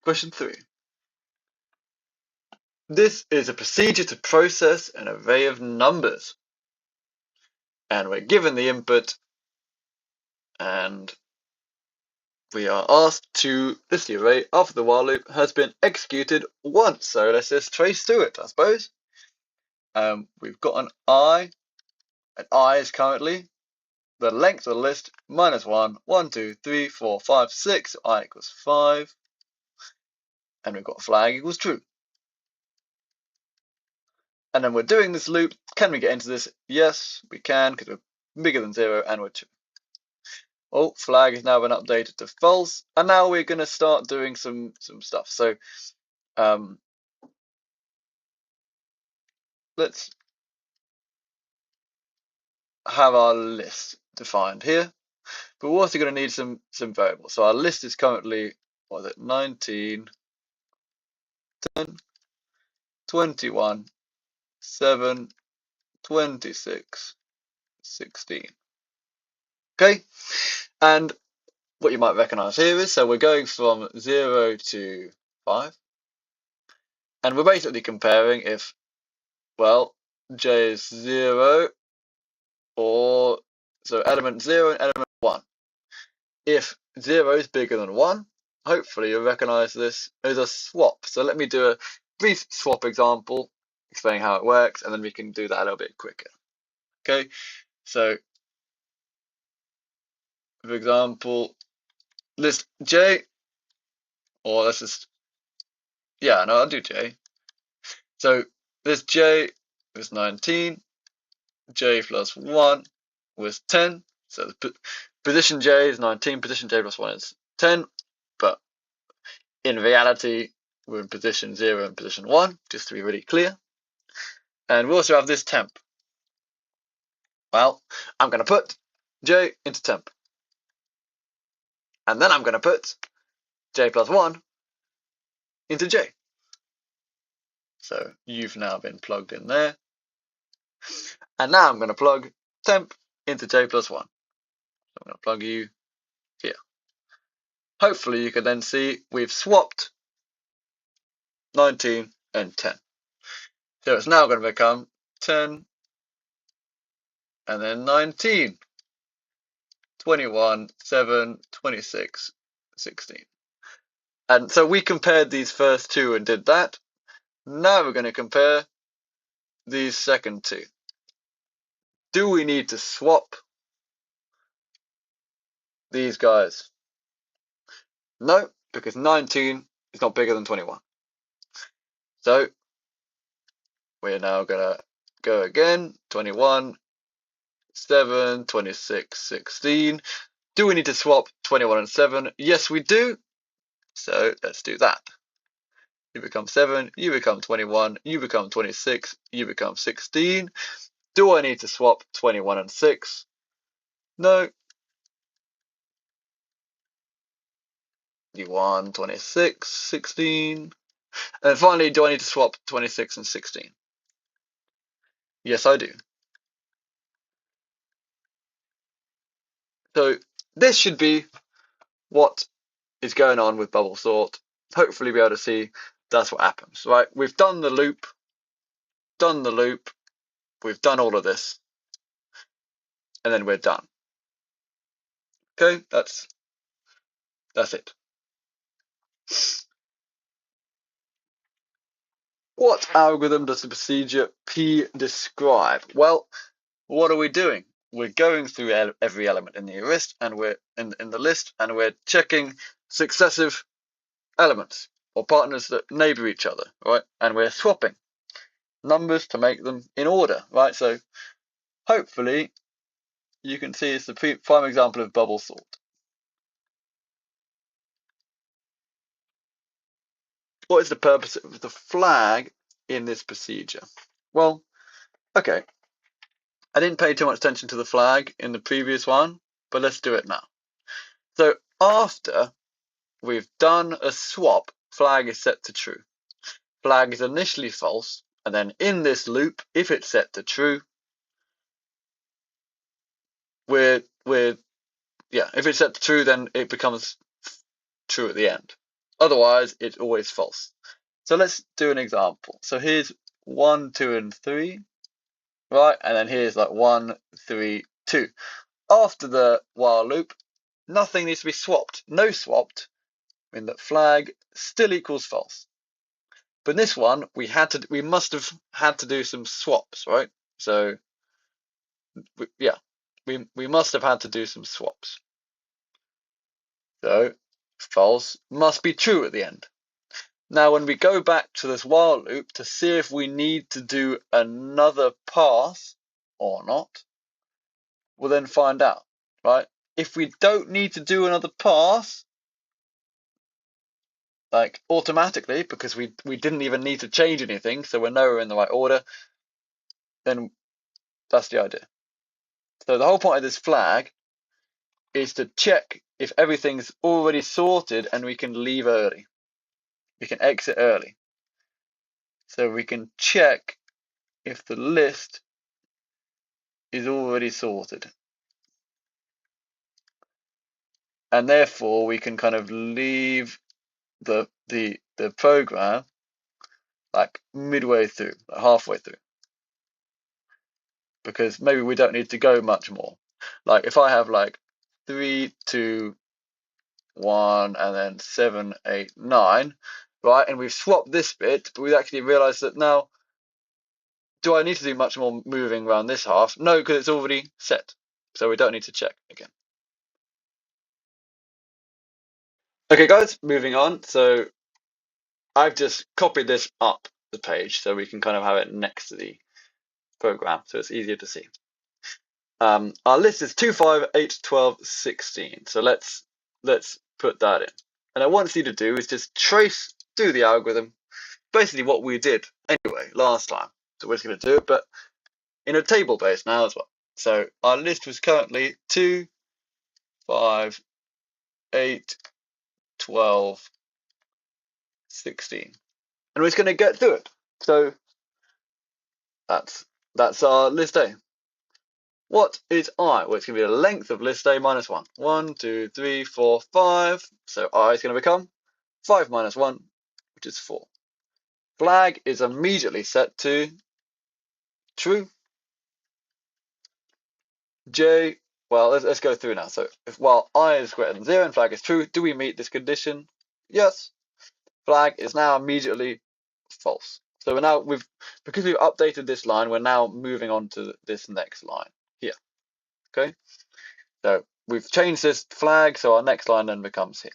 Question 3. This is a procedure to process an array of numbers. And we're given the input, and we are asked to list the array after the while loop has been executed once. So let's just trace through it, I suppose. We've got an I, and I is currently the length of the list minus 1, 1, 2, 3, 4, 5, 6, so I equals 5, and we've got flag equals true. And then we're doing this loop. Can we get into this? Yes, we can, because we're bigger than 0 and we're 2. Oh, flag has now been updated to false, and now we're going to start doing some stuff. So let's have our list defined here, but we're also going to need some variables. So our list is currently, what is it, 19, 10, 21, 7, 26, 16. Okay, and what you might recognize here is, so we're going from 0 to 5, and we're basically comparing if, well, j is 0, or so element 0 and element 1. If 0 is bigger than 1, hopefully you'll recognize this as a swap. So let me do a brief swap example explaining how it works, and then we can do that a little bit quicker. Okay, so for example, list j, or let's just, yeah, no, I'll do j. So this j was 19, j plus 1 was 10. So the position j is 19, position j plus 1 is 10, but in reality, we're in position 0 and position 1, just to be really clear. And we also have this temp. Well, I'm going to put j into temp. And then I'm going to put j plus 1 into j. So you've now been plugged in there. And now I'm going to plug temp into j plus 1. So I'm going to plug you here. Hopefully you can then see we've swapped 19 and 10. So it's now going to become 10 and then 19, 21, 7, 26, 16. And so we compared these first two and did that. Now we're going to compare these second two. Do we need to swap these guys? No, because 19 is not bigger than 21. So we're now going to go again. 21, 7, 26, 16. Do we need to swap 21 and 7? Yes, we do. So let's do that. You become 7, you become 21, you become 26, you become 16. Do I need to swap 21 and 6? No. 21, 26, 16. And finally, do I need to swap 26 and 16? Yes, I do. So this should be what is going on with bubble sort. Hopefully be able to see that's what happens, right? We've done the loop, we've done all of this, and then we're done. Okay, that's it. What algorithm does the procedure P describe? Well, what are we doing? We're going through every element in the list, and we're in the list, and we're checking successive elements or partners that neighbor each other, right? And we're swapping numbers to make them in order, right? So hopefully you can see it's the prime example of bubble sort. What is the purpose of the flag in this procedure? Well, okay, I didn't pay too much attention to the flag in the previous one, but let's do it now. So after we've done a swap, flag is set to true. Flag is initially false, and then in this loop, if it's set to true, if it's set to true, then it becomes true at the end. Otherwise, it's always false. So let's do an example. So here's 1, 2, and 3, right? And then here's like 1, 3, 2. After the while loop, nothing needs to be swapped. No swapped, I mean that flag still equals false. But in this one, we must have had to do some swaps, right? So yeah, we must have had to do some swaps. So false must be true at the end. Now, when we go back to this while loop to see if we need to do another pass or not, we'll then find out, right? If we don't need to do another pass, like automatically, because we didn't even need to change anything, so we know we're in the right order, then that's the idea. So the whole point of this flag is to check if everything's already sorted and we can leave early. We can exit early. So we can check if the list is already sorted. And therefore we can kind of leave the program like midway through, like halfway through. Because maybe we don't need to go much more. Like if I have like 3, 2, 1, and then 7, 8, 9, right? And we've swapped this bit, but we've actually realized that now, do I need to do much more moving around this half? No, because it's already set. So we don't need to check again. Okay, guys, moving on. So I've just copied this up the page so we can kind of have it next to the program, so it's easier to see. Our list is 2, 5, 8, 12, 16. So let's put that in. And I want you to do is just do the algorithm, basically what we did anyway last time. So we're just going to do it, but in a table base now as well. So our list was currently 2, 5, 8, 12, 16. And we're just going to get through it. So that's our list A. What is I? Well, it's going to be the length of list A minus 1. 1, 2, 3, 4, 5. So I is going to become 5 minus 1, which is 4. Flag is immediately set to true. J, well, let's go through now. So while I is greater than 0 and flag is true, do we meet this condition? Yes. Flag is now immediately false. So because we've updated this line, we're now moving on to this next line here. Okay. So we've changed this flag, so our next line then becomes here.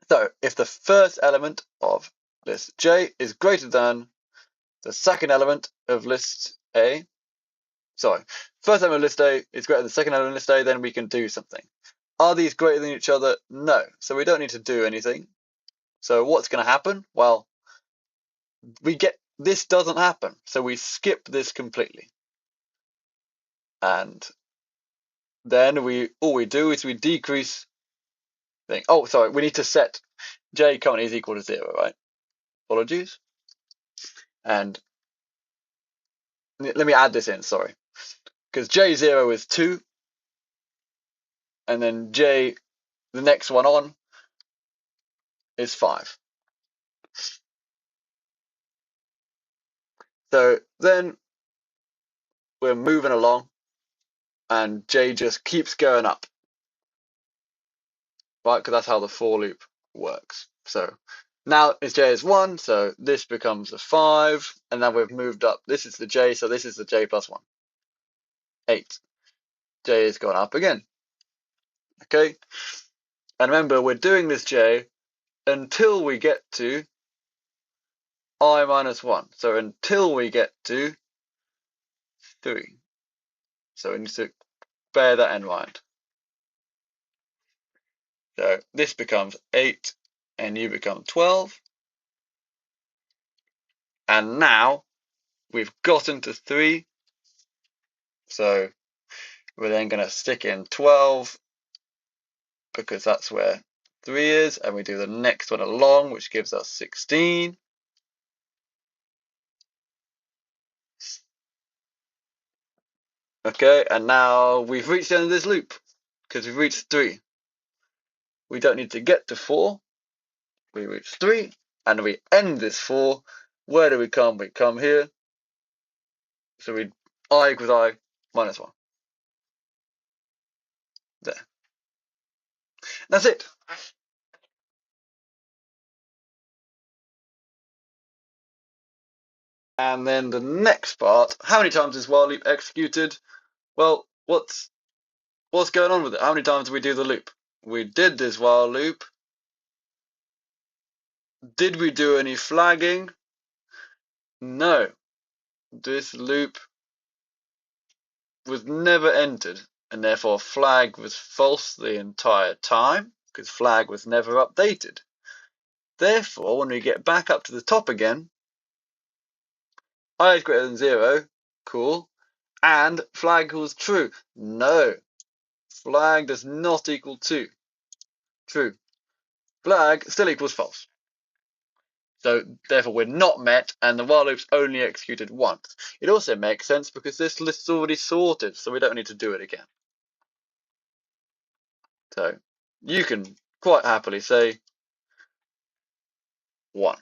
So if the first element of list J is greater than the second element of list A, first element of list A is greater than the second element of list A, then we can do something. Are these greater than each other? No. So we don't need to do anything. So what's going to happen? Well, this doesn't happen. So we skip this completely. And then all we do is we decrease thing. Oh, sorry, we need to set J currently is equal to 0, right? Apologies. And let me add this in, sorry. Because J0 is 2. And then J, the next one on, is 5. So then we're moving along and J just keeps going up, right? Because that's how the for loop works. So now J is 1, so this becomes a 5, and now we've moved up. This is the J, so this is the J plus 1. 8. J is going up again. Okay? And remember, we're doing this J until we get to I minus 1. So until we get to 3. So we need to bear that in mind. So this becomes 8 and you become 12. And now we've gotten to 3. So we're then going to stick in 12 because that's where 3 is. And we do the next one along, which gives us 16. Okay, and now we've reached the end of this loop because we've reached 3. we don't need to get to 4. We reach 3, and we end this 4. Where do we come? We come here. So I equals I minus 1. There. That's it. And then the next part, how many times is while loop executed? Well, what's going on with it? How many times do we do the loop? We did this while loop. Did we do any flagging? No. This loop was never entered, and therefore flag was false the entire time, because flag was never updated. Therefore, when we get back up to the top again, I is greater than 0, cool, and flag equals true. No, flag does not equal 2. True. Flag still equals false. So therefore we're not met, and the while loop's only executed once. It also makes sense because this list's already sorted, so we don't need to do it again. So you can quite happily say 1.